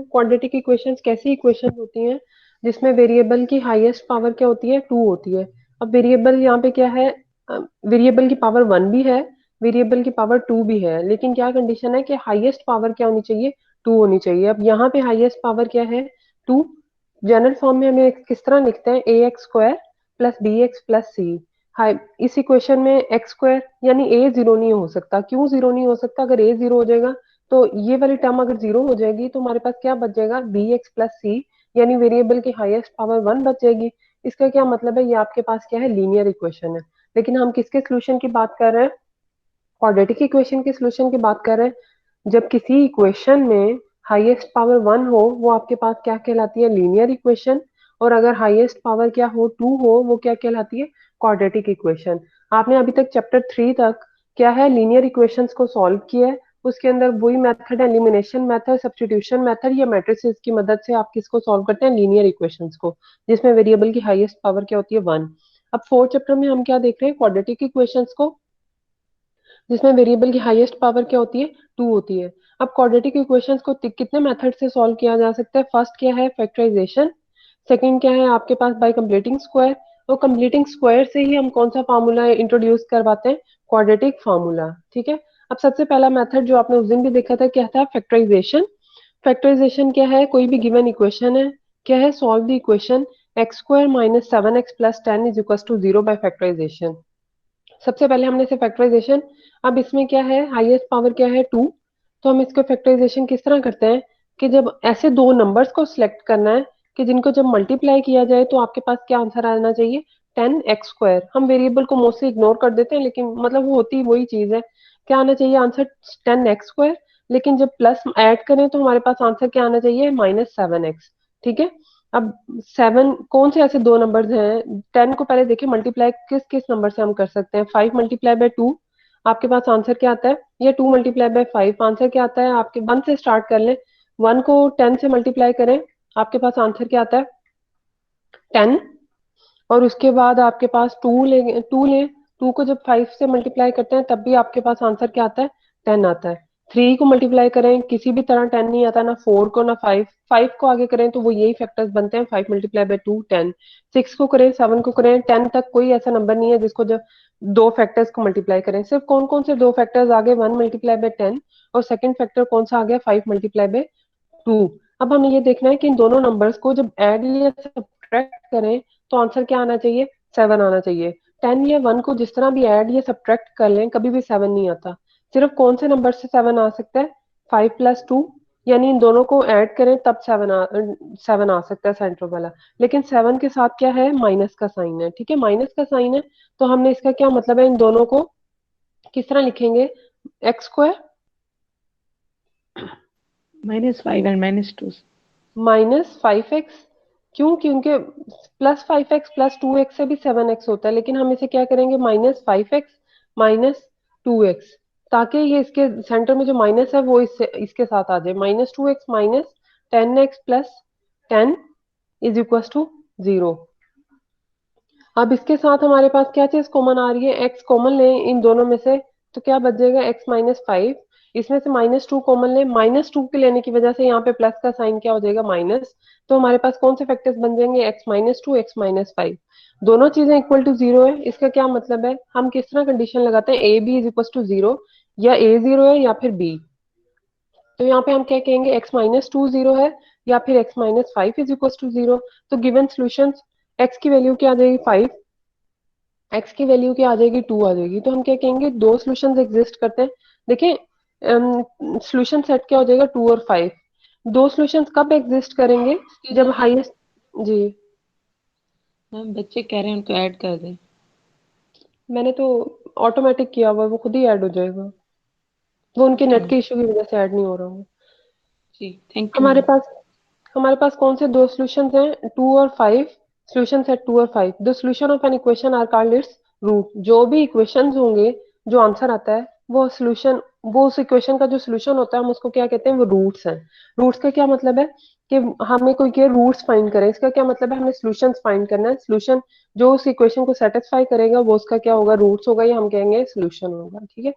Quadratic equations कैसी equation होती हैं जिसमें वेरिएबल की हाईएस्ट पावर क्या होती है, 2 होती है। अब वेरिएबल यहाँ पे क्या है, वेरिएबल की पावर 1 भी है, वेरिएबल की पावर 2 भी है, लेकिन क्या कंडीशन है कि हाईएस्ट पावर क्या होनी चाहिए, 2 होनी चाहिए। अब यहाँ पे हाईएस्ट पावर क्या है, 2। जनरल फॉर्म में हमें किस तरह लिखते हैं, A X square plus B X plus C. हाई इस इक्वेशन में एक्स स्क्वायर यानी ए जीरो नहीं हो सकता। क्यों जीरो नहीं हो सकता, अगर ए जीरो हो जाएगा तो ये वाली टर्म अगर जीरो हो जाएगी तो हमारे पास क्या बच जाएगा, बी एक्स प्लस सी, यानी वेरिएबल की हाईएस्ट पावर 1 बच जाएगी। इसका क्या मतलब है, ये आपके पास क्या है, लीनियर इक्वेशन है। लेकिन हम किसके सोल्यूशन की बात कर रहे हैं, क्वाड्रेटिक इक्वेशन के सोल्यूशन की बात कर रहे हैं। जब किसी इक्वेशन में हाईएस्ट पावर 1 हो वो आपके पास क्या कहलाती है, लीनियर इक्वेशन। और अगर हाईएस्ट पावर क्या हो, 2 हो, वो क्या कहलाती है, क्वाड्रेटिक इक्वेशन। आपने अभी तक चैप्टर 3 तक क्या है, लीनियर इक्वेशंस को सॉल्व किया है। उसके अंदर वही मेथड है, एलिमिनेशन मेथड, सब्स्टिट्यूशन मेथड या मैट्रिसेस की मदद से आप किसको सॉल्व करते हैं, लीनियर इक्वेशंस को, जिसमें वेरिएबल की हाईएस्ट पावर क्या होती है, 1। अब फोर्थ चैप्टर में हम क्या देख रहे हैं, क्वाड्रेटिक इक्वेशंस को, जिसमें वेरिएबल की हाईएस्ट पावर क्या होती है, 2 होती है। अब क्वाड्रेटिक इक्वेशंस को कितने मेथड से सॉल्व किया जा सकता है, फर्स्ट क्या है, फैक्टराइजेशन। सेकंड क्या है आपके पास, बाय कंप्लीटिंग स्क्वायर। और कंप्लीटिंग स्क्वायर से ही हम कौन सा फार्मूला इंट्रोड्यूस करवाते हैं, क्वाड्रेटिक फार्मूला। ठीक है। अब सबसे पहला मेथड जो आपने उस दिन भी देखा था क्या था, फैक्टराइजेशन। फैक्टराइजेशन क्या है, कोई भी गिवन इक्वेशन है, क्या है, solve the equation x square minus 7x+10 is equal to 0 by factorization. सबसे पहले हमने से फैक्टराइजेशन। अब इसमें क्या है, हाईएस्ट पावर क्या है, 2। तो हम इसको फैक्टराइजेशन किस तरह करते हैं कि जब ऐसे दो नंबर्स को सिलेक्ट करना है कि जिनको जब मल्टीप्लाई किया जाए तो आपके पास क्या आंसर आना चाहिए, 10x²। हम वेरिएबल को मोस्टली इग्नोर कर देते हैं, लेकिन मतलब वो होती वही चीज है। क्या आना चाहिए आंसर, 10x²। लेकिन जब प्लस ऐड करें तो हमारे पास आंसर क्या आना चाहिए, -7x। ठीक है। अब 7 कौन से ऐसे दो नंबर्स हैं, 10 को पहले देखिए मल्टीप्लाई किस किस नंबर से हम कर सकते हैं, 5 मल्टीप्लाई बाय 2, आपके पास आंसर क्या आता है, या 2 मल्टीप्लाई बाय 5, आंसर क्या आता है आपके, 1 से स्टार्ट कर लें। 1 को 10 से मल्टीप्लाई करें, आपके पास आंसर क्या आता है, 10। और उसके बाद आपके पास 2 को जब 5 से मल्टीप्लाई करते हैं तब भी आपके पास आंसर क्या आता है, 10 आता है। 3 को मल्टीप्लाई करें किसी भी तरह 10 नहीं आता, ना 4 को ना 5। 5 को आगे करें तो वो यही फैक्टर्स बनते हैं, 5 मल्टीप्लाई बाय 2, 10। 6 को करें, 7 को करें, 10 तक कोई ऐसा नंबर नहीं है जिसको जब दो फैक्टर्स को मल्टीप्लाई करें। सिर्फ कौन कौन से दो फैक्टर्स आगे, 1 मल्टीप्लाई बाय 10, और सेकंड फैक्टर कौन सा आ गया, 5 मल्टीप्लाई बाय 2। अब हमें ये देखना है कि इन दोनों नंबर्स को जब ऐड या सब्ट्रैक्ट करें तो आंसर क्या आना चाहिए, 7 आना चाहिए। 10 या 1 को जिस तरह भी ऐड या सब्ट्रैक्ट कर लें कभी भी 7 नहीं आता। सिर्फ कौन से नंबर से 7 आ सकता है, 5+2, यानी इन दोनों को ऐड करें तब 7 आ सकता है सेंटर वाला। लेकिन 7 के साथ क्या है, माइनस का साइन है। ठीक है, माइनस का साइन है। तो हमने इसका क्या मतलब है, इन दोनों को किस तरह लिखेंगे, x² -5 एंड -2। -5x। क्यों, क्योंकि +5x +2x से भी 7x होता है, लेकिन हम इसे क्या करेंगे, -5x -2x, ताकि ये इसके सेंटर में जो माइनस है वो इससे इसके साथ आ जाए, -2x -10x+10 is equal to 0। अब इसके साथ हमारे पास क्या चीज कॉमन आ रही है, x कॉमन लें इन दोनों में से, तो क्या बच जाएगा, x-5। इसमें से -2 कॉमन लें, -2 के लेने की वजह से यहाँ पे प्लस का साइन क्या हो जाएगा, माइनस। तो हमारे पास कौन से फैक्टर्स बन जाएंगे, x-2 x-5। दोनों चीजें इक्वल टू 0 है। इसका क्या मतलब है, हम किस तरह कंडीशन लगाते हैं, a b is equal to 0, या a 0 है या फिर b। तो यहाँ पे हम क्या कहेंगे, x-2 0 है, या फिर x-5 इज इक्वल टू 0। तो गिवन सॉल्यूशंस, x की वैल्यू क्या आ जाएगी, 5, एक्स की वैल्यू क्या आ जाएगी, 2 आ जाएगी। तो हम क्या कहेंगे, दो सॉल्यूशंस एग्जिस्ट करते हैं। देखिए सॉल्यूशन सेट क्या हो जाएगा, 2 और 5। दो सॉल्यूशंस कब एग्जिस्ट करेंगे, जब हाईएस्ट, जी। मैम बच्चे कह रहे हैं उनको ऐड कर दें। मैंने तो ऑटोमेटिक किया हुआ है, वो खुद ही ऐड हो जाएगा। वो उनके ओके नेट मैम। के इशू की वजह से ऐड नहीं हो रहा हूँ। जी थैंक यू हमारे मैम। पास हमारे पास कौन से दो सॉल्यूशंस हैं, 2 और 5। सॉल्यूशन सेट 2 और 5, the solution of an equation are called its root. जो भी इक्वेशंस होंगे, जो आंसर आता है वो सॉल्यूशन, वो उस इक्वेशन का जो सॉल्यूशन होता है हम उसको क्या कहते हैं, वो रूट्स हैं। रूट्स का क्या मतलब है कि हमें कोई के रूट्स फाइंड करें, इसका क्या मतलब है, हमें सॉल्यूशंस फाइंड करना है। सॉल्यूशन जो उस इक्वेशन को सेटिस्फाई करेगा वो उसका क्या होगा, रूट्स होगा, या हम कहेंगे सॉल्यूशन होगा। ठीक है।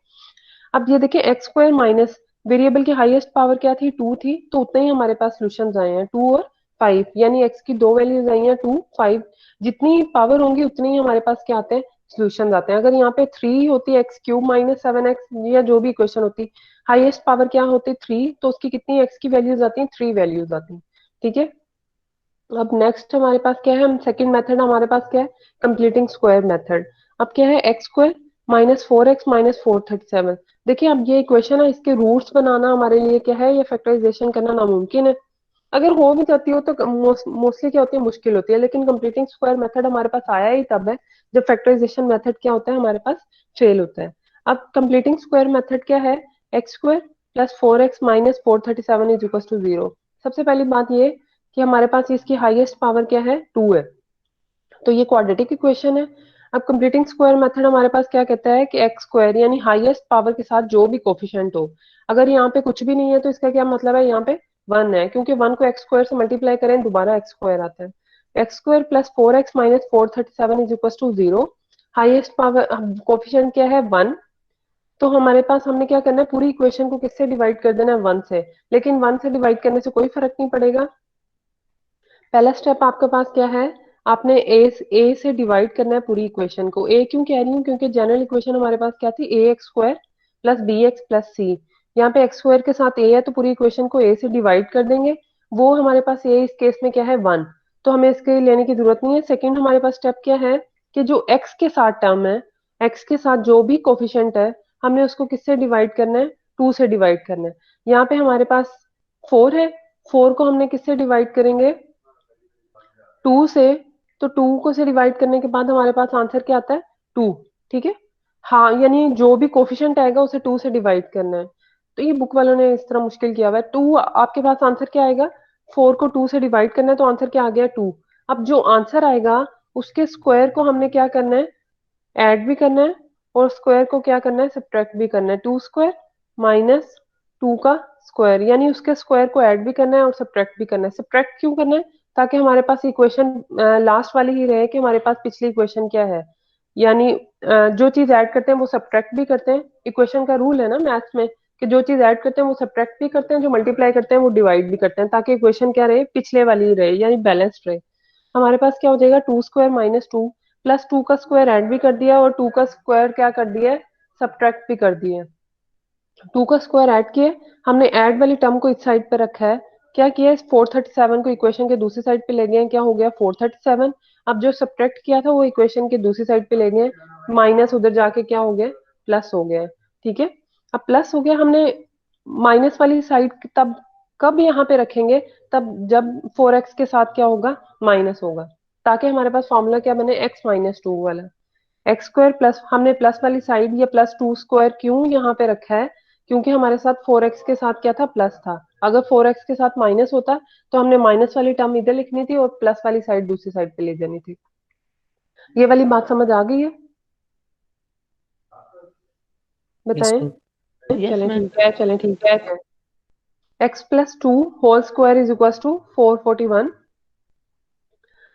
अब ये देखिए x² माइनस वेरिएबल की हाईएस्ट पावर क्या थी, 2 थी, तो उतने ही हमारे पास सॉल्यूशंस आए हैं, 2 और 5, यानी एक्स की दो वैल्यूज आई हैं, 2 5। जितनी पावर होंगी उतनी ही हमारे पास क्या आते हैं, सॉल्यूशंस आते हैं। अगर यहाँ पे 3 होती एक्स क्यूब माइनस 7x या जो भी इक्वेशन होती, हाईएस्ट पावर क्या होती 3, तो उसकी कितनी एक्स की वैल्यूज आती हैं, 3 वैल्यूज आती हैं। ठीक है, अब नेक्स्ट हमारे पास क्या है, हम सेकंड मेथड हमारे पास क्या है, कंप्लीटिंग स्क्वायर मेथड। अब क्या है, x square minus 4x minus 437। देखिए अब ये इक्वेशन है, इसके रूट्स बनाना हमारे लिए क्या है, ये फैक्टराइजेशन करना नामुमकिन है। अगर हो भी जाती हो तो मोस्टली क्या होती है, मुश्किल होती है। लेकिन कंप्लीटिंग स्क्वायर मेथड हमारे पास आया ही तब है जब फैक्टराइजेशन मेथड क्या होता है, हमारे पास फेल होता है। अब कंप्लीटिंग स्क्वायर मेथड क्या है, x square plus 4x minus 437 is equal to 0। सबसे पहली बात ये कि हमारे पास इसकी हाईएस्ट पावर क्या है, 2 है, तो ये क्वाड्रेटिक इक्वेशन है। अब कंप्लीटिंग स्क्वायर मेथड हमारे पास क्या कहता है कि एक्स स्क्वायर यानी हाईएस्ट पावर के साथ जो भी कोफिशिएंट हो, अगर यहाँ पे कुछ भी नहीं है तो इसका क्या मतलब है, यहाँ पे 1 है, क्योंकि 1 को एक्स स्क्वायर से मल्टीप्लाई करें दोबारा एक्स स्क्वायर आता है। X square plus 4x minus 437 is equal to 0। Highest power coefficient क्या है, 1। तो हमारे पास हमने क्या करना है, पूरी इक्वेशन को किससे डिवाइड कर देना है, 1 से। लेकिन 1 से डिवाइड करने से कोई फर्क नहीं पड़ेगा। पहला स्टेप आपके पास क्या है, आपने ए से डिवाइड करना है पूरी इक्वेशन को। ए क्यों कह रही हूँ, क्योंकि जनरल इक्वेशन हमारे पास क्या थी, A X square plus B X plus C. यहाँ पे एक्स स्क्वायर के साथ ए है तो पूरी इक्वेशन को ए से डिवाइड कर देंगे। वो हमारे पास ए इस केस में क्या है, 1, तो हमें इसके लेने की जरूरत नहीं है। सेकंड हमारे पास स्टेप क्या है कि जो एक्स के साथ टर्म है, एक्स के साथ जो भी कोफिशिएंट है, हमने उसको किससे डिवाइड करना है, 2 से डिवाइड करना है। यहाँ पे हमारे पास 4 है, 4 को हमने किससे डिवाइड करेंगे, 2 से। तो 2 को से डिवाइड करने के बाद हमारे पास आंसर क्या आता है, 2। ठीक है, हाँ, यानी जो भी कोफिशिएंट आएगा उसे 2 से डिवाइड करना है। तो ये बुक वालों ने इस तरह मुश्किल किया हुआ है। 2 आपके पास आंसर क्या आएगा, 4 को 2 से डिवाइड करना है तो आंसर क्या आ गया, 2। अब जो आंसर आएगा उसके स्क्वायर को हमने क्या करना है, ऐड भी करना है, और स्क्वायर को क्या करना है, सब्ट्रैक्ट भी करना है। 2 स्क्वायर माइनस 2 का स्क्वायर, यानी उसके स्क्वायर को ऐड भी करना है और सब्ट्रैक्ट भी करना है। सब्ट्रैक्ट क्यों करना है, ताकि हमारे पास इक्वेशन लास्ट वाली ही रहे कि हमारे पास पिछली इक्वेशन क्या है, यानी जो चीज ऐड करते हैं वो सब्ट्रैक्ट भी करते हैं। इक्वेशन का रूल है ना मैथ्स में कि जो चीज ऐड करते हैं वो सब्ट्रैक्ट भी करते हैं, जो मल्टीप्लाई करते हैं वो डिवाइड भी करते हैं, ताकि इक्वेशन क्या रहे, पिछले वाली ही रहे, यानी बैलेंस्ड रहे। हमारे पास क्या हो जाएगा, 2 स्क्वायर माइनस 2 प्लस 2 का स्क्वायर ऐड भी कर दिया और 2 का स्क्वायर क्या कर दिया है, सब्ट्रैक्ट भी कर दिया। 2 का स्क्वायर ऐड किए, हमने ऐड वाली टर्म को इस साइड पे रखा है। क्या किया है, 437 को इक्वेशन के दूसरी साइड पे ले गए हैं, क्या हो गया 437। अब जो सब्ट्रैक्ट किया था वो इक्वेशन के दूसरी साइड पे ले गए, माइनस उधर जाके क्या हो गया, प्लस हो गया। ठीक है, अब प्लस हो गया, हमने माइनस वाली साइड तब कब यहाँ पे रखेंगे, तब जब 4x के साथ क्या होगा, माइनस होगा, ताकि हमारे पास फॉर्मूला क्या बने, x माइनस 2 वाला। एक्स स्क्वायर प्लस, हमने प्लस वाली साइड या प्लस 2 स्क्वायर क्यों यहाँ पे रखा है, क्योंकि हमारे साथ 4x के साथ क्या था, प्लस था। अगर 4x के साथ माइनस होता तो हमने माइनस वाली टर्म इधर लिखनी थी और प्लस वाली साइड दूसरी साइड पे ले जानी थी। ये वाली बात समझ आ गई है, यस बताएं। मैम। यस चलें मैम। ठीक है, चलें ठीक है। X plus 2 whole square is equal to 441।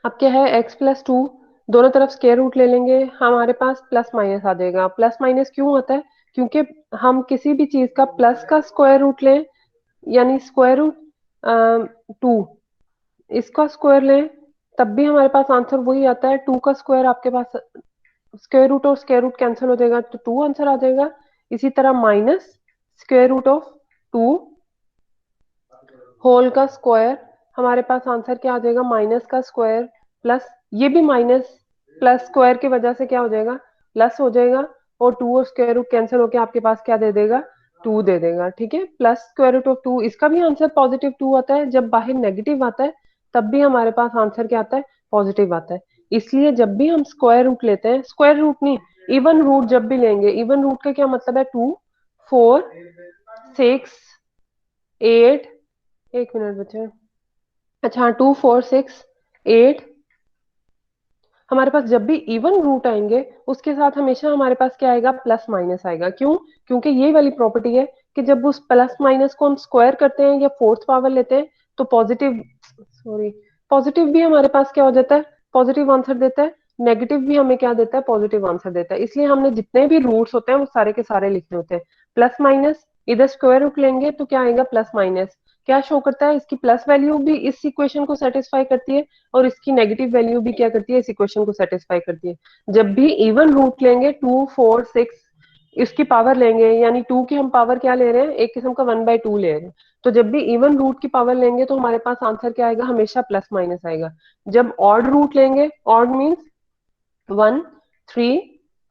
अब क्या है, एक्स प्लस 2, दोनों तरफ स्क्वायर रूट ले लेंगे, हमारे पास प्लस माइनस आ जाएगा। प्लस माइनस क्यों होता है, क्योंकि हम किसी भी चीज का प्लस का स्क्वायर रूट लें, यानी स्क्वायर रूट 2, इसका स्क्वायर लें, तब भी हमारे पास आंसर वही आता है। 2 का स्क्वायर आपके पास, स्क्वायर रूट और स्क्वायर रूट कैंसिल हो जाएगा तो 2 आंसर आ जाएगा। इसी तरह minus square root of 2 whole का स्क्वायर, हमारे पास आंसर क्या आ जाएगा, माइनस का स्क्वायर प्लस, ये भी माइनस प्लस स्क्वायर की वजह से क्या हो जाएगा, प्लस हो जाएगा, और 2 और स्क्वायर रूट कैंसिल होके आपके पास क्या दे देगा, 2 दे देगा। ठीक है, प्लस स्क्वायर रूट ऑफ 2, इसका भी आंसर पॉजिटिव 2 आता है। जब बाहर नेगेटिव आता है तब भी हमारे पास आंसर क्या आता है, पॉजिटिव आता है। इसलिए जब भी हम स्क्वायर रूट लेते हैं, स्क्वायर रूट नहीं, इवन रूट जब भी लेंगे, इवन रूट का क्या मतलब है, 2 4 6 8, एक मिनट बचे, अच्छा हाँ, 2 4 6 8, हमारे पास जब भी इवन रूट आएंगे उसके साथ हमेशा हमारे पास क्या आएगा, प्लस माइनस आएगा। क्यों, क्योंकि ये वाली प्रॉपर्टी है कि जब उस प्लस माइनस को हम स्क्वायर करते हैं या फोर्थ पावर लेते हैं तो पॉजिटिव, सॉरी, पॉजिटिव भी हमारे पास क्या हो जाता है, पॉजिटिव आंसर देता है। नेगेटिव भी हमें क्या देता है, पॉजिटिव आंसर देता है। इसलिए हमने जितने भी रूट्स होते हैं वो सारे के सारे लिखने होते हैं। प्लस माइनस इधर स्क्वायर रूट लेंगे तो क्या आएगा, प्लस माइनस। क्या शो करता है, इसकी प्लस वैल्यू भी इस इक्वेशन को सेटिस्फाई करती है, और इसकी नेगेटिव वैल्यू भी क्या करती है, इस इक्वेशन को सेटिस्फाई करती है। जब भी इवन रूट लेंगे, 2 4 6, इसकी पावर लेंगे, यानी टू की हम पावर क्या ले रहे हैं, एक किस्म का 1/2 ले रहे हैं। तो जब भी इवन रूट की पावर लेंगे तो हमारे पास आंसर क्या आएगा, हमेशा प्लस माइनस आएगा। जब ऑड रूट लेंगे, ऑड मीन्स 1 3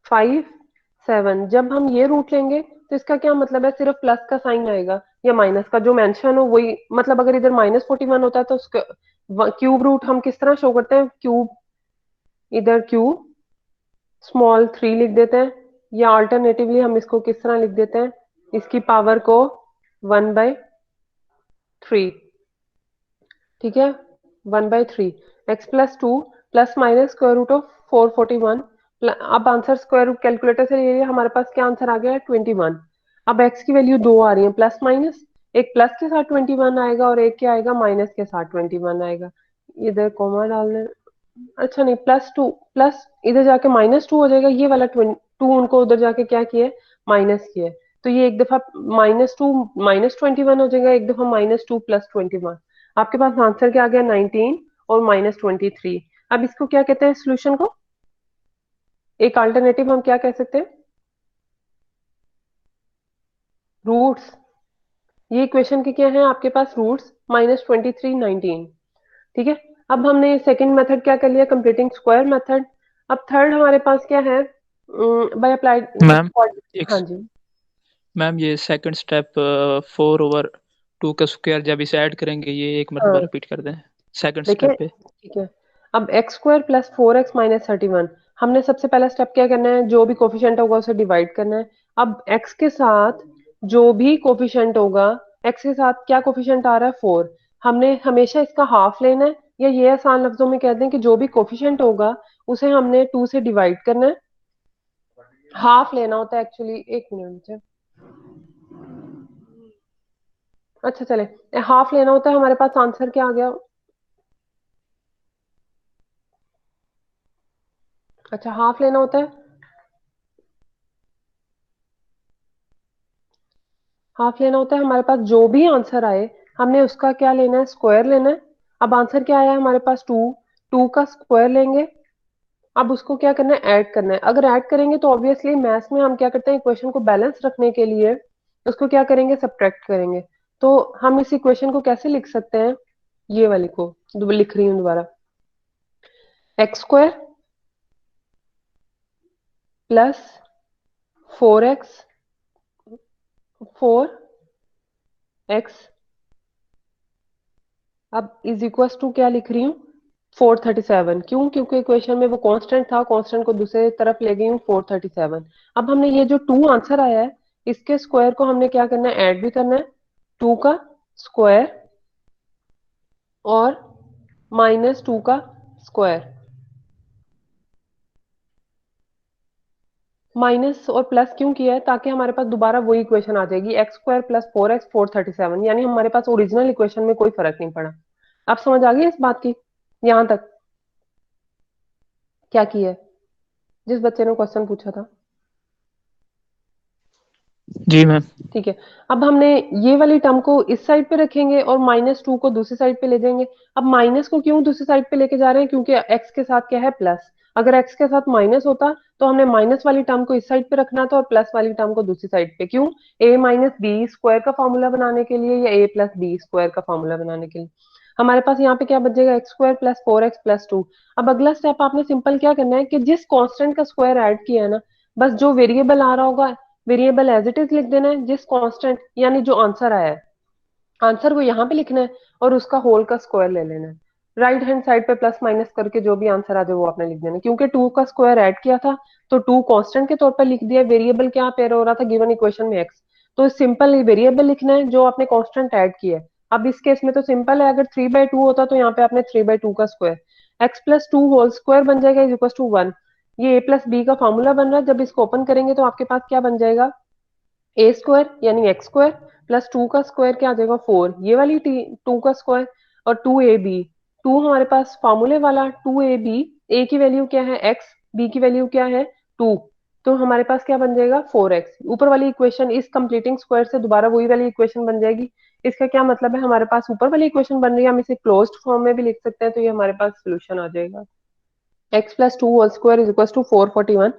5 7, जब हम ये रूट लेंगे तो इसका क्या मतलब है, सिर्फ प्लस का साइन आएगा या माइनस का, जो मेंशन हो वही। मतलब अगर इधर -41 होता है तो उसका क्यूब रूट हम किस तरह शो करते हैं, क्यूब, इधर क्यूब स्मॉल 3 लिख देते हैं, या अल्टरनेटिवली हम इसको किस तरह लिख देते हैं, इसकी पावर को 1/3। ठीक है, 1/3, x+2 plus minus square root of 441। अब आंसर स्क्वायर रूट कैलकुलेटर से ले लिया, हमारे पास क्या आंसर आ गया है, 21। अब x की वैल्यू दो आ रही है, प्लस माइनस, एक प्लस के साथ 21 आएगा और एक क्या आएगा, माइनस के साथ 21 आएगा। इधर कॉमा डालने, अच्छा नहीं, +2 प्लस इधर जाके -2 हो जाएगा, ये वाला 2 उनको उधर जाके क्या किया है, माइनस किया है। तो ये एक दफा -2 -21 हो जाएगा, एक दफा -2 +21। आपके पास आंसर क्या आ गया, 19 और -23। अब इसको क्या कहते हैं, सोल्यूशन को, एक अल्टरनेटिव हम क्या कह सकते हैं, रूट्स। ये इक्वेशन के क्या है आपके पास, रूट्स, -23 19। ठीक है। अब हमने सेकंड मेथड क्या कर लिया, कंप्लीटिंग स्क्वायर मेथड। अब थर्ड हमारे पास क्या है, बाय अप्लाइड। मैम एक हाँ जी। मैम ये सेकंड स्टेप 4/2 का स्क्वायर जब इसे ऐड करेंगे, ये एक मरतबा हाँ रिपीट कर दें सेकंड देखिए, स्टेप पे। ठीक है। अब x² + 4x - 31, हमने सबसे पहला स्टेप क्या करना है, जो भी कोफिशिएंट होगा उसे डिवाइड करना है। अब x के साथ जो भी कोफिशिएंट होगा, x के साथ क्या कोफिशिएंट आ रहा है, 4, हमने हमेशा इसका हाफ लेना है, या ये आसान लफ्जों में कहते हैं कि जो भी कोफिशिएंट होगा उसे हमने 2 से डिवाइड करना है। हाफ लेना होता है एक्चुअली, एक मिनट मुझे, अच्छा चले, हाफ लेना होता है। हमारे पास आंसर क्या आ गया, अच्छा हाफ लेना होता है, हाफ लेना होता है। हमारे पास जो भी आंसर आए हमने उसका क्या लेना है, स्क्वायर लेना है। अब आंसर क्या आया हमारे पास, 2, 2 का स्क्वायर लेंगे। अब उसको क्या करना है, ऐड करना है। अगर ऐड करेंगे तो ऑब्वियसली मैथ्स में हम क्या करते हैं, इक्वेशन को बैलेंस रखने के लिए उसको क्या करेंगे, सब्ट्रैक्ट करेंगे। तो हम इस इक्वेशन को कैसे लिख सकते हैं, ये वाली को लिख रही हूँ दोबारा, x² + 4x अब इज इक्वल टू क्या लिख रही हूँ, 437। क्यों, क्योंकि इक्वेशन में वो कांस्टेंट था, कांस्टेंट को दूसरे तरफ ले गई हूँ, 437। अब हमने ये जो 2 आंसर आया है, इसके स्क्वायर को हमने क्या करना है, ऐड भी करना है, 2 का स्क्वायर और -2 का स्क्वायर, माइनस और प्लस क्यों किया है, ताकि हमारे पास दोबारा वही इक्वेशन आ जाएगी, x² + 4x 437, यानी हमारे पास ओरिजिनल इक्वेशन में कोई फर्क नहीं पड़ा। अब समझ आ गई इस बात की, यहां तक क्या किया है, जिस बच्चे ने क्वेश्चन पूछा था। जी मैम। ठीक है। अब हमने ये वाली टर्म को इस साइड पे रखेंगे और -2 को दूसरी साइड पे ले जाएंगे। अब माइनस को क्यों दूसरी साइड पे लेके जा रहे हैं, क्योंकि x के साथ क्या है, प्लस। अगर x के साथ माइनस होता तो हमने माइनस वाली टर्म को इस साइड पे रखना था और प्लस वाली टर्म को दूसरी साइड पे। क्यों, a - b² का फॉर्मूला बनाने के लिए, या a + b² का फॉर्मूला बनाने के लिए। हमारे पास यहाँ पे क्या बचेगा, x² + 4x + 2। अब अगला स्टेप आपने सिंपल क्या करना है कि जिस कांस्टेंट का स्क्वायर ऐड किया है ना, बस जो वेरिएबल आ रहा होगा, वेरिएबल एज इट इज लिख देना है, जिस कांस्टेंट यानी जो आंसर आया है, आंसर को यहाँ पे लिखना है और उसका होल का स्क्वायर ले लेना है। राइट हैंड साइड पे प्लस माइनस करके जो भी आंसर आ जाए वो आपने लिख देना है। क्योंकि 2 का स्क्वायर ऐड किया था तो 2 कांस्टेंट के तौर पर लिख दिया, वेरिएबल क्या पेयर हो रहा था गिवन इक्वेशन में, एक्स। तो सिंपल वेरिएबल लिखना है जो आपने कांस्टेंट ऐड किया है। अब इस केस में तो सिंपल है, अगर 3/2 होता तो यहाँ पे आपने 3/2 का स्क्वायर, x + 2 होल स्क्वायर बन जाएगा इज इक्वल टू 1। ये a + b का फॉर्मूला बन रहा है। जब इसको ओपन करेंगे तो आपके पास क्या बन जाएगा, a² यानी x² + 2 का स्क्वायर क्या आ जाएगा, 4, ये वाली 2 का स्क्वायर, और 2ab, 2 हमारे पास फॉर्मूले वाला 2ab, a की वैल्यू क्या है x, b की वैल्यू क्या है 2, तो हमारे पास क्या बन जाएगा 4x। ऊपर वाली इक्वेशन इस कंप्लीटिंग स्क्वायर से दोबारा वही वाली इक्वेशन बन जाएगी। इसका क्या मतलब है, हमारे पास ऊपर वाली इक्वेशन बन रही है, हम इसे क्लोज्ड फॉर्म में भी लिख सकते हैं, तो ये हमारे पास सोल्यूशन आ जाएगा। x plus two whole square is equal to 441।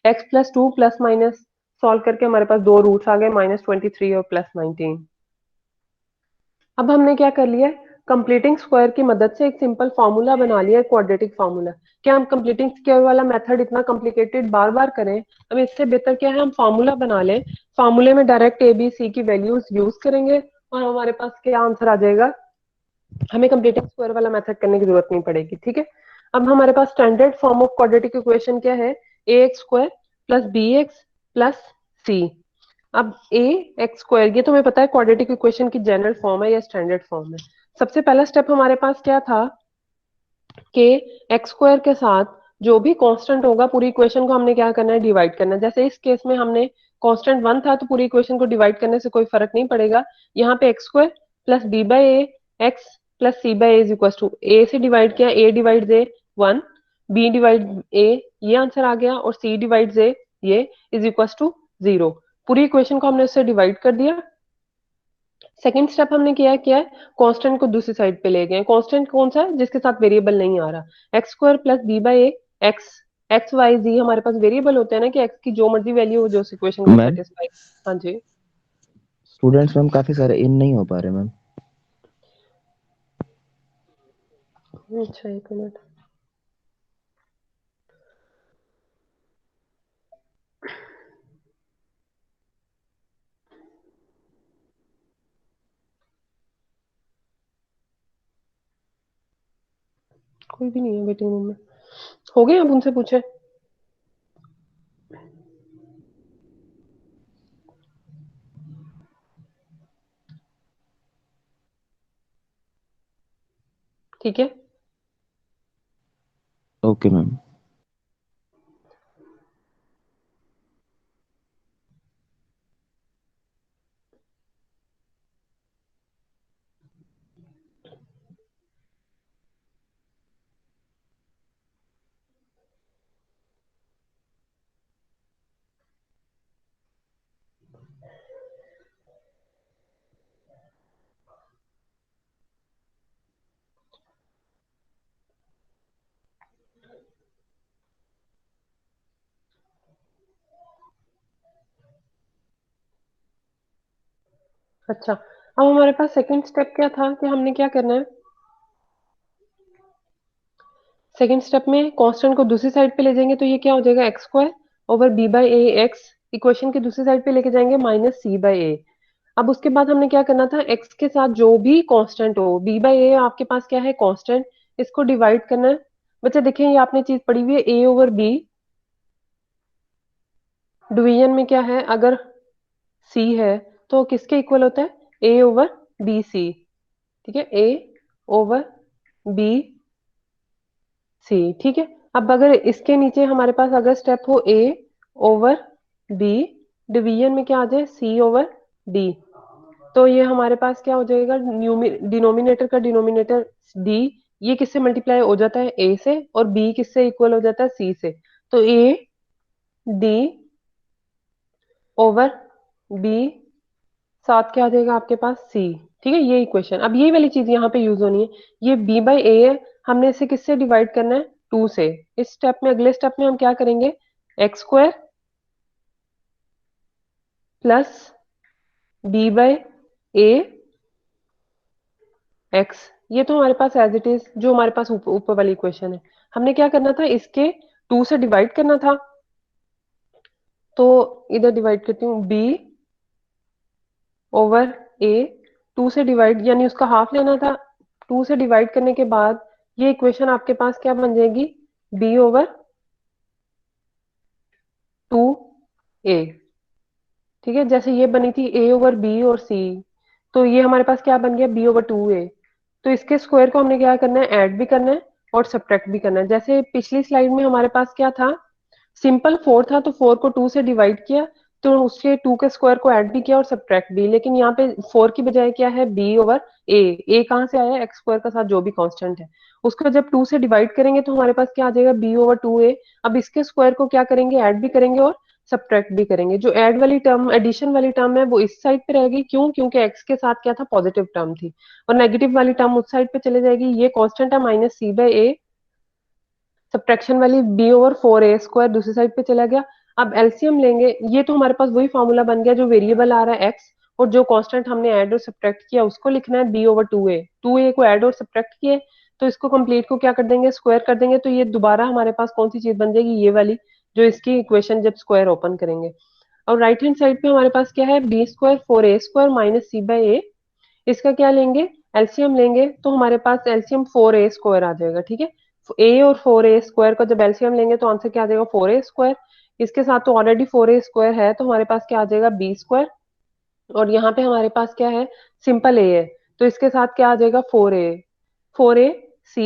x plus two plus minus solve करके हमारे पास दो रूट्स आ गए, -23 और +19। अब हमने क्या कर लिया है, कंप्लीटिंग स्क्वायर की मदद से एक सिंपल फॉर्मूला बना लिया है, क्वाड्रेटिक फॉर्मूला। क्या हम कंप्लीटिंग स्क्वायर वाला मेथड इतना कॉम्प्लिकेटेड बार बार करें, हमें इससे बेहतर क्या है हम फॉर्मूला बना लें। फॉर्मूले में डायरेक्ट ए बी सी की वैल्यूज यूज करेंगे और हमारे पास क्या आंसर आ जाएगा, हमें कंप्लीटिंग स्क्वायर वाला मेथड करने की जरूरत नहीं पड़ेगी। ठीक है, अब हमारे पास standard form of quadratic equation क्या है, A X square plus B X plus C. अब ए एक्स स्क्वायर, ये तो हमें पता है क्वाड्रेटिक इक्वेशन की जनरल फॉर्म है या स्टैंडर्ड फॉर्म है। सबसे पहला स्टेप हमारे पास क्या था कि एक्स स्क्वायर के साथ जो भी कांस्टेंट होगा पूरी इक्वेशन को हमने क्या करना है, डिवाइड करना है। जैसे इस केस में हमने कांस्टेंट 1 था तो पूरी इक्वेशन को डिवाइड करने से कोई फर्क नहीं पड़ेगा। यहाँ पे X square plus B by A X plus C by A is equal to, A से डिवाइड किया A divide A 1, B divide A ये आंसर आ गया, और सी डिवाइड ए ये इज इक्वल टू 0। पूरी इक्वेशन को हमने उससे डिवाइड कर दिया। सेकंड स्टेप हमने किया है कांस्टेंट को दूसरी साइड पे ले गए। कांस्टेंट कौन सा है, जिसके साथ वेरिएबल नहीं आ रहा। X square plus B by A X, X Y Z हमारे पास वेरिएबल होते हैं ना, कि एक्स की जो मर्जी वैल्यू हो जो उस इक्वेशन को मैम सेटिस्फाई। हाँ जी, स्टूडेंट्स मैम काफी सारे इन नहीं हो पा रहे मैम। अच्छा एक मिनट। कोई भी नहीं है वेटिंग रूम में, हो गए, अब उनसे पूछे। ठीक है, ओके मैम। अच्छा अब हमारे पास सेकंड स्टेप क्या था कि हमने क्या करना है, सेकंड स्टेप में कांस्टेंट को दूसरी साइड पे ले जाएंगे, तो ये क्या हो जाएगा x square over b by A x, equation की दूसरी साइड पे लेके जाएंगे माइनस सी बाई ए। अब उसके बाद हमने क्या करना था, एक्स के साथ जो भी कांस्टेंट हो, बी बाई ए आपके पास क्या है कांस्टेंट, इसको डिवाइड करना है। बच्चे देखें ये आपने चीज पढ़ी हुई है, ए ओवर बी, डिवीजन में क्या है अगर सी है तो किसके इक्वल होता है, ए ओवर बी सी। ठीक है, ए ओवर बी सी। ठीक है, अब अगर इसके नीचे हमारे पास अगर स्टेप हो ए ओवर बी, डिवीजन में क्या आ जाए सी ओवर डी, तो ये हमारे पास क्या हो जाएगा, डिनोमिनेटर का डिनोमिनेटर डी, ये किससे मल्टीप्लाई हो जाता है ए से, और बी किससे इक्वल हो जाता है सी से, तो ए डी ओवर बी साथ क्या आ जाएगा आपके पास सी। ठीक है, ये इक्वेशन, अब ये वाली चीज यहाँ पे यूज होनी है। ये बी बाई ए है, हमने इसे किससे डिवाइड करना है, टू से। इस स्टेप में, अगले स्टेप में हम क्या करेंगे, x square plus B by A x, ये तो हमारे पास एज इट इज जो हमारे पास ऊपर वाली इक्वेशन है। हमने क्या करना था, इसके टू से डिवाइड करना था, तो इधर डिवाइड करती हूँ बी ओवर ए, टू से डिवाइड यानी उसका हाफ लेना था। टू से डिवाइड करने के बाद ये इक्वेशन आपके पास क्या बन जाएगी, बी ओवर टू ए। ठीक है, जैसे ये बनी थी ए ओवर बी और सी, तो ये हमारे पास क्या बन गया बी ओवर टू ए। तो इसके स्क्वायर को हमने क्या करना है, ऐड भी करना है और सब्ट्रैक्ट भी करना है। जैसे पिछली स्लाइड में हमारे पास क्या था, सिंपल फोर था, तो फोर को टू से डिवाइड किया, तो उसके टू के स्क्वायर को ऐड भी किया और सब्ट्रैक्ट भी। लेकिन यहाँ पे फोर की बजाय क्या है, बी ओवर ए। ए कहाँ से आया, एक्स स्क्वायर का साथ जो भी कांस्टेंट है, उसको जब टू से डिवाइड करेंगे तो हमारे पास क्या आ जाएगा, बी ओवर टू ए। अब इसके स्क्वायर को क्या करेंगे, ऐड भी करेंगे और सब्ट्रैक्ट भी करेंगे। जो ऐड वाली टर्म, एडिशन वाली टर्म है, वो इस साइड पे रहेगी। क्यों? क्योंकि एक्स के साथ क्या था, पॉजिटिव टर्म थी। और नेगेटिव वाली टर्म उस साइड पे चले जाएगी। ये कांस्टेंट है minus C by a, subtraction वाली बी ओवर फोर ए स्क्वायर दूसरी साइड पे चला गया। अब एलसीएम लेंगे, ये तो हमारे पास वही फॉर्मूला बन गया, जो वेरिएबल आ रहा है एक्स और जो कांस्टेंट हमने ऐड और सब्ट्रैक्ट किया उसको लिखना है बी ओवर टू ए को ऐड और सब्ट्रैक्ट किए, तो इसको कंप्लीट को क्या कर देंगे, स्क्वायर कर देंगे। तो ये दोबारा हमारे पास कौन सी चीज बन जाएगी, ये वाली, जो इसकी इक्वेशन जब स्क्वायर ओपन करेंगे। और राइट हैंड साइड पे हमारे पास क्या है, B square four A square minus C by A. इसका क्या लेंगे, एलसीएम लेंगे, तो हमारे पास एलसीएम फोर ए स्क्वायर आ जाएगा। ठीक है, ए और फोर ए स्क्वायर का जब एलसीएम लेंगे तो आंसर क्या आ जाएगा, फोर ए स्क्वायर। इसके साथ तो ऑलरेडी फोर ए स्क्वायर है, तो हमारे पास क्या आ जाएगा, बी स्क्वायर। और यहाँ पे हमारे पास क्या है, सिंपल ए है, तो इसके साथ क्या आ जाएगा, फोर ए सी।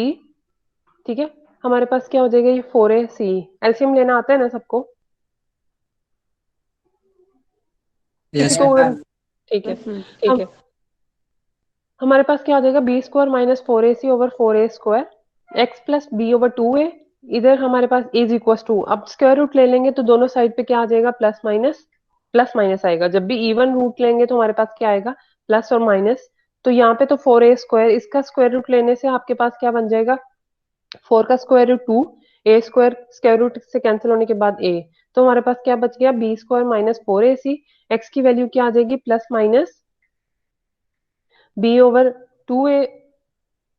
ठीक है, हमारे पास क्या हो जाएगा, ये फोर ए सी। एलसीएम लेना आता है ना सबको, किसी यस को? मैम। ठीक है, यस मैम। ठीक है। हमारे पास क्या आ जाएगा, B square minus four A C over four A square X plus B over two A. इधर हमारे पास इज इक्वल टू, अब स्क्वायर रूट ले लेंगे तो दोनों साइड पे क्या आ जाएगा, प्लस माइनस आएगा। जब भी इवन रूट लेंगे तो हमारे पास क्या आएगा, प्लस और माइनस। तो यहाँ पे तो फोर ए स्क्वायर, इसका स्क्वायर रूट लेने से आपके पास क्या बन जाएगा, फोर का स्क्वायर रूट टू, ए स्क्वायर स्क्वायर रूट से कैंसिल होने के बाद ए। तो हमारे पास क्या बच गया, बी स्क्वायर माइनस फोर ए सी। एक्स की वैल्यू क्या आ जाएगी, plus minus b over two a,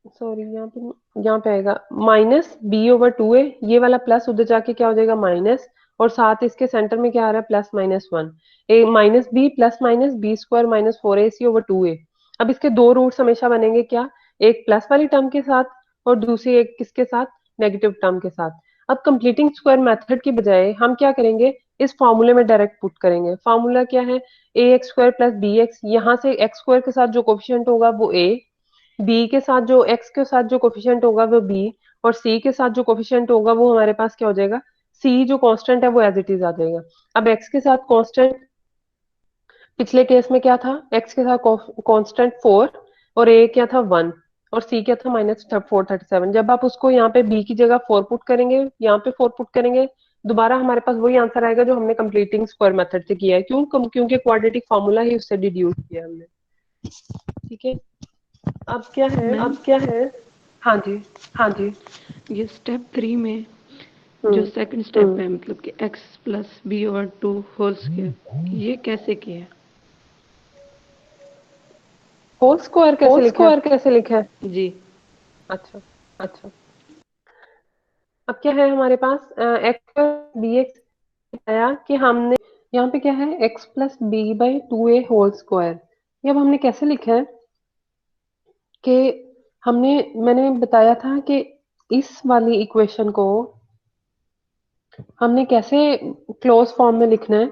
sorry यहाँ पे आएगा minus b over two a, ये वाला प्लस उधर जाके क्या हो जाएगा, माइनस। और साथ इसके सेंटर में क्या आ रहा है, plus minus one, A minus B plus minus B square minus four A C over two A. अब इसके दो रूट्स हमेशा बनेंगे, क्या, एक प्लस वाली टर्म के साथ और दूसरी एक किसके साथ, नेगेटिव टर्म के साथ। अब कंप्लीटिंग स्क्वायर मेथड की बजाय हम क्या करेंगे, इस फॉर्मूले में डायरेक्ट पुट करेंगे। फॉर्मूला क्या है, A X square plus B X, यहाँ से एक्स स्क्वायर के साथ जो कोफिशिएंट होगा वो ए, बी के साथ जो एक्स के साथ जो कोफिशिएंट होगा वो बी, और सी के साथ जो कोफिशिएंट होगा वो हमारे पास क्या हो जाएगा, सी जो कांस्टेंट है वो एज इट इज आ जाएगा। अब एक्स के साथ कांस्टेंट पिछले केस में क्या था, एक्स के साथ कांस्टेंट फोर और ए क्या था वन, और सी क्या था माइनस फोर थर्टी सेवन। जब आप उसको यहाँ पे बी की जगह फोर पुट करेंगे, यहाँ पे फोर पुट करेंगे, दोबारा हमारे पास वही आंसर आएगा जो हमने कंप्लीटिंग स्क्वायर मेथड से किया है। क्योंकि क्वाड्रेटिक फॉर्मूला ही उससे डिड्यूस किया हमने। ठीक है, अब क्या है, मैम, हाँ जी, हाँ जी, ये स्टेप 3 में जो हम्म सेकंड स्टेप है, मतलब कि x plus B over two whole square, ये कैसे किया? होल स्क्वायर कैसे लिखा है? जी। अच्छा, अच्छा। अब क्या है हमारे पास, एक्स बी एक्स बताया कि हमने यहाँ पे क्या है, x plus B by two a whole square. ये अब हमने कैसे लिखा है कि मैंने बताया था कि इस वाली इक्वेशन को हमने कैसे क्लोज फॉर्म में लिखना है,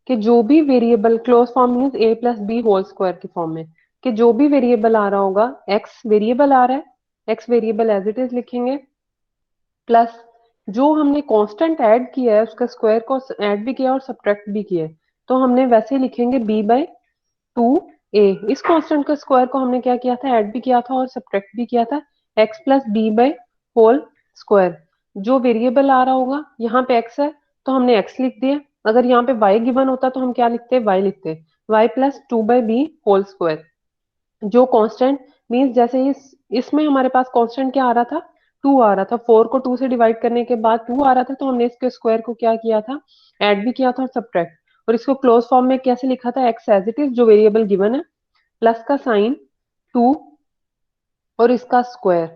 कि जो भी वेरिएबल, क्लोज फॉर्म मीन्स ए प्लस बी होल स्क्वायर की फॉर्म में, कि जो भी वेरिएबल आ रहा होगा, एक्स वेरिएबल आ रहा है, x variable as it is लिखेंगे, प्लस जो हमने कांस्टेंट ऐड किया है उसका स्क्वायर को ऐड भी किया और सब्ट्रैक्ट भी किया है, तो हमने वैसे ही लिखेंगे बी बाई टू ए। इस कांस्टेंट के स्क्वायर को हमने क्या किया था, ऐड भी किया था और सब्ट्रैक्ट भी किया था, x plus B by whole square. जो वेरिएबल आ रहा होगा, यहाँ पे एक्स है तो हमने एक्स लिख दिया। अगर यहाँ पे वाई गिवन होता तो हम क्या लिखते, वाई लिखते, y plus two by b whole square. जो कांस्टेंट मींस जैसे इसमें हमारे पास कांस्टेंट क्या आ रहा था, टू आ रहा था, फोर को टू से डिवाइड करने के बाद टू आ रहा था, तो हमने इसके स्क्वायर को क्या किया था, ऐड भी किया था और सब्ट्रैक्ट। और इसको क्लोज फॉर्म में कैसे लिखा था, एक्स एज इट इज जो वेरिएबल गिवन है, प्लस का साइन टू और इसका स्क्वायर।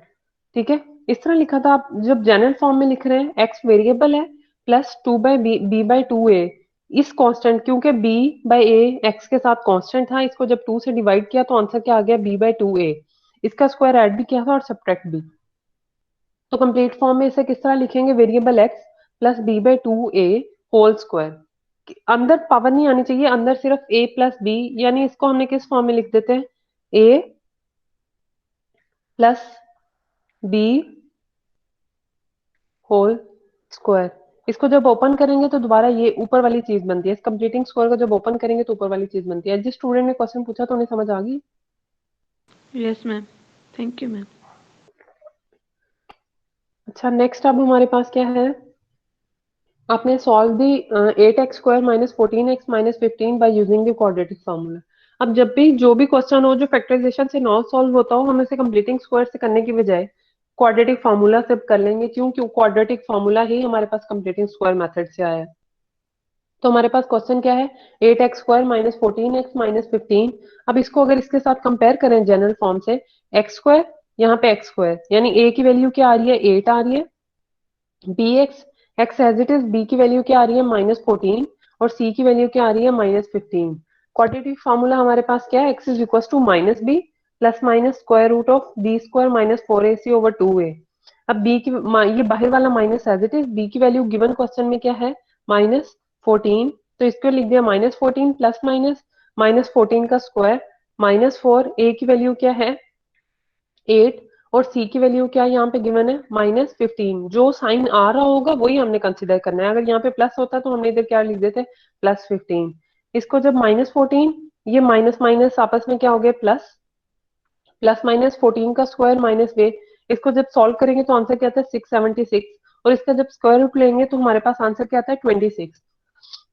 ठीक है, इस तरह लिखा था। आप जब जनरल फॉर्म में लिख रहे हैं, एक्स वेरिएबल है, plus two by B by two A, इस कांस्टेंट, क्योंकि बी बाई ए एक्स के साथ कांस्टेंट था, इसको जब टू से डिवाइड किया तो आंसर क्या आ गया, बी बाई टू ए। इसका स्क्वायर ऐड भी किया था और सब्ट्रैक्ट भी। तो कंप्लीट फॉर्म में इसे किस तरह लिखेंगे, variable x plus B by two a whole square. अंदर पावर नहीं आनी चाहिए, अंदर सिर्फ ए प्लस बी, यानी इसको हमने किस फॉर्म में लिख देते हैं, ए प्लस बी होल स्क्वायर। इसको जब ओपन करेंगे तो दोबारा ये ऊपर वाली चीज बनती है, इस कंप्लीटिंग स्क्वायर को जब ओपन करेंगे तो ऊपर वाली चीज बनती है। जिस स्टूडेंट ने क्वेश्चन पूछा तो उन्हें समझ आ गई? Yes ma'am, thank you ma'am. अच्छा, नेक्स्ट अब हमारे पास क्या है, आपने solve the 8x² minus 14x minus 15 by using the quadratic formula. अब जब भी जो भी क्वेश्चन हो जो फैक्टराइजेशन से नॉन सॉल्व होता हो, हम इसे कंप्लीटिंग स्क्वायर से करने की बजाय क्वाड्रेटिक फार्मूला से कर लेंगे। क्यों? क्वाड्रेटिक फार्मूला ही हमारे पास कंप्लीटिंग स्क्वायर मेथड से आया है। तो हमारे पास क्वेश्चन क्या है? 8x² minus 14x minus 15। अब इसको अगर इसके साथ कंपेयर करें जनरल फॉर्म से, x² यहाँ पे x² यानी a की वैल्यू क्या आ रही है? 8 आ रही है। bx x as it is, b की वैल्यू क्या आ रही है? -14 और c की वैल्यू क्या आ रही है? -15। क्वाड्रेटिक फार्मूला हमारे पास क्या है? x is equal to -b plus minus square root of b² minus 4ac over 2a। अब b की ये बाहर वाला minus as it is, b की वैल्यू गिवन क्वेश्चन में क्या है? -14। तो इसको लिख दिया -14 प्लस माइनस -14 का स्क्वायर -4, a की वैल्यू क्या है? 8 और c की वैल्यू क्या यहाँ पे गिवन है? -15। जो साइन आ रहा होगा वही हमने कंसिडर करना है। अगर यहाँ पे प्लस होता तो हमने इधर क्या लिख देते? +15। इसको जब -14, ये माइनस माइनस आपस में क्या हो गया? प्लस प्लस माइनस 14 का स्क्वायर माइनस वे। इसको जब सॉल्व करेंगे तो आंसर क्या आता है? 676। और इसका जब स्क्वायर रूट लेंगे तो हमारे पास आंसर क्या आता है? 26।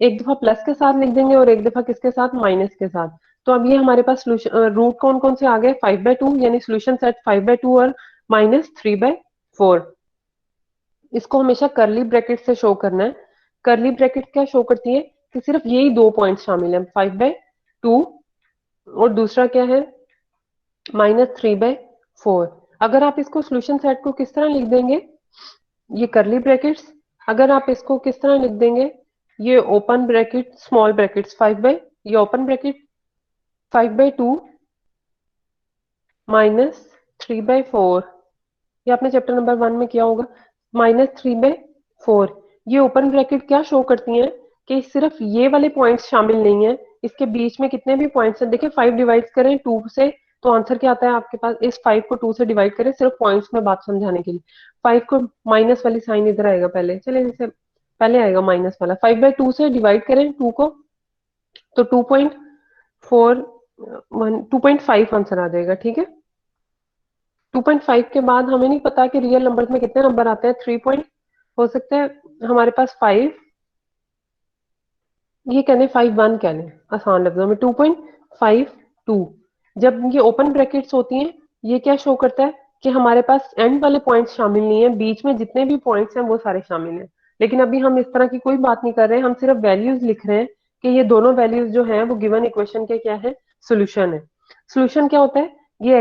एक दफा प्लस के साथ लिख देंगे और एक दफा किसके साथ? माइनस के साथ। तो अब ये हमारे पास रूट कौन कौन से आ गए? 5/2 यानी सोल्यूशन सेट 5/2 और -3/4। इसको हमेशा करली ब्रैकेट से शो करना है। करली ब्रैकेट क्या शो करती है? कि सिर्फ यही दो पॉइंट शामिल है, 5/2 और दूसरा क्या है? -3/4। अगर आप इसको सोल्यूशन सेट को किस तरह लिख देंगे? ये करली ब्रैकेट्स, अगर आप इसको किस तरह लिख देंगे? ये ओपन ब्रैकेट स्मॉल ब्रैकेट्स 5/, ये ओपन ब्रैकेट 5/2 -3/4। ये आपने चैप्टर नंबर 1 में किया होगा। -3/4, ये ओपन ब्रैकेट क्या शो करती हैं? कि सिर्फ ये वाले पॉइंट्स शामिल नहीं है, इसके बीच में कितने भी पॉइंट्स हैं। देखिए 5 डिवाइड करें 2 से तो आंसर क्या आता है आपके पास? इस 5 को 2 से डिवाइड करें, सिर्फ पॉइंट्स में बात समझाने के लिए। 5 को माइनस वाली साइन इधर आएगा पहले, चलिए जैसे पहले आएगा माइनस वाला। 5/2 से डिवाइड करें 2 को तो 2.5 आंसर आ जाएगा। ठीक है, 2.5 के बाद हमें नहीं पता कि रियल नंबर में कितने नंबर आते हैं। 3 पॉइंट हो सकते हैं हमारे पास 5, ये कहने 5/1 कहने आसान लफ्जों में 2.52। जब ये ओपन ब्रैकेट्स होती हैं, ये क्या शो करता है? कि हमारे पास एंड वाले पॉइंट्स शामिल नहीं है, बीच में जितने भी पॉइंट्स हैं वो सारे शामिल हैं। लेकिन अभी हम इस तरह की कोई बात नहीं कर रहे हैं, हम सिर्फ वैल्यूज लिख रहे हैं कि ये दोनों वैल्यूज जो हैं वो गिवन इक्वेशन के क्या है? सोल्यूशन है। सोल्यूशन क्या होता है? ये